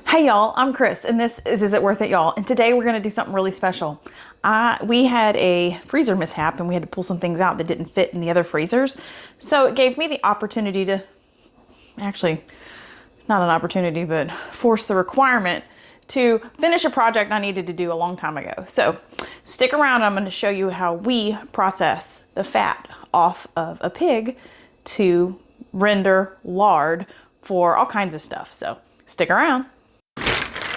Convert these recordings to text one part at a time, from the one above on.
Hey y'all, I'm Chris and this is It Worth It, y'all? And today we're gonna do something really special. We had a freezer mishap and we had to pull some things out that didn't fit in the other freezers. So it gave me the opportunity to, actually not an opportunity, but force the requirement to finish a project I needed to do a long time ago. So stick around, I'm gonna show you how we process the fat off of a pig to render lard for all kinds of stuff. So stick around.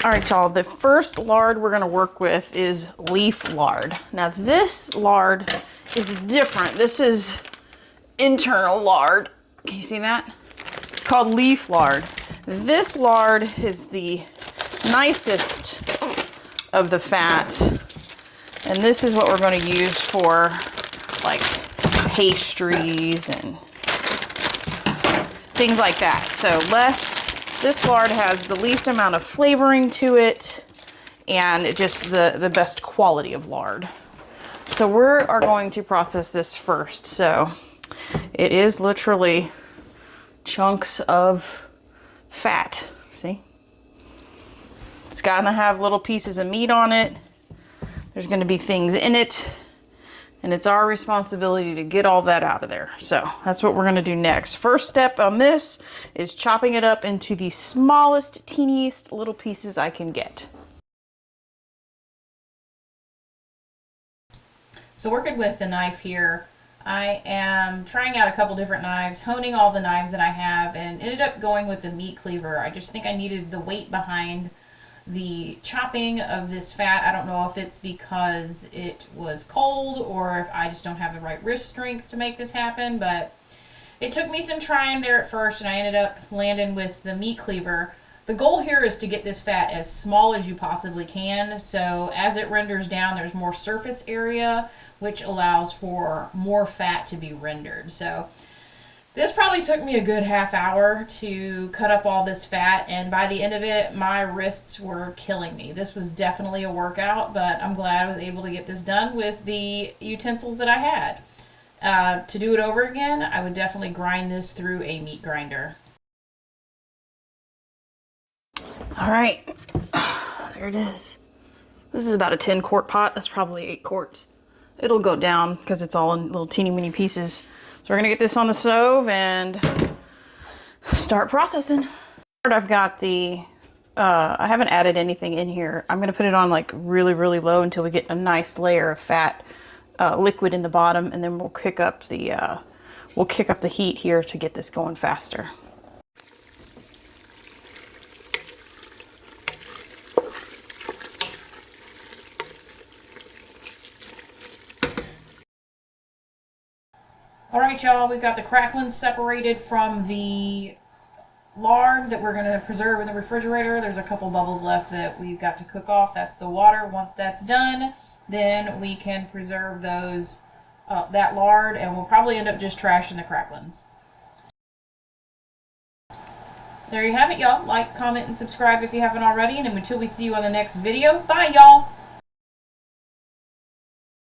All right, y'all, the first lard we're gonna work with is leaf lard. Now this lard is different. This is internal lard. Can you see that? It's called leaf lard. This lard is the nicest of the fat. And this is what we're gonna use for like pastries and things like that. So this lard has the least amount of flavoring to it and just the best quality of lard. So we are going to process this first. So it is literally chunks of fat, see? It's gonna have little pieces of meat on it. There's gonna be things in it. And it's our responsibility to get all that out of there. So that's what we're gonna do next. First step on this is chopping it up into the smallest, teeniest little pieces I can get. So working with the knife here, I am trying out a couple different knives, honing all the knives that I have, and ended up going with the meat cleaver. I just think I needed the weight behind the chopping of this fat. I don't know if it's because it was cold or if I just don't have the right wrist strength to make this happen, but it took me some trying there at first and I ended up landing with the meat cleaver. The goal here is to get this fat as small as you possibly can, so as it renders down there's more surface area which allows for more fat to be rendered. So this probably took me a good half hour to cut up all this fat, and by the end of it, my wrists were killing me. This was definitely a workout, but I'm glad I was able to get this done with the utensils that I had. To do it over again, I would definitely grind this through a meat grinder. All right, there it is. This is about a 10-quart pot. That's probably 8 quarts. It'll go down because it's all in little teeny weeny pieces. So we're gonna get this on the stove and start processing. I've got the, I haven't added anything in here. I'm gonna put it on like really, really low until we get a nice layer of fat liquid in the bottom, and then we'll kick up the heat here to get this going faster. Alright y'all, we've got the cracklings separated from the lard that we're going to preserve in the refrigerator. There's a couple bubbles left that we've got to cook off. That's the water. Once that's done, then we can preserve those that lard, and we'll probably end up just trashing the cracklings. There you have it, y'all. Like, comment, and subscribe if you haven't already, and until we see you on the next video, bye y'all!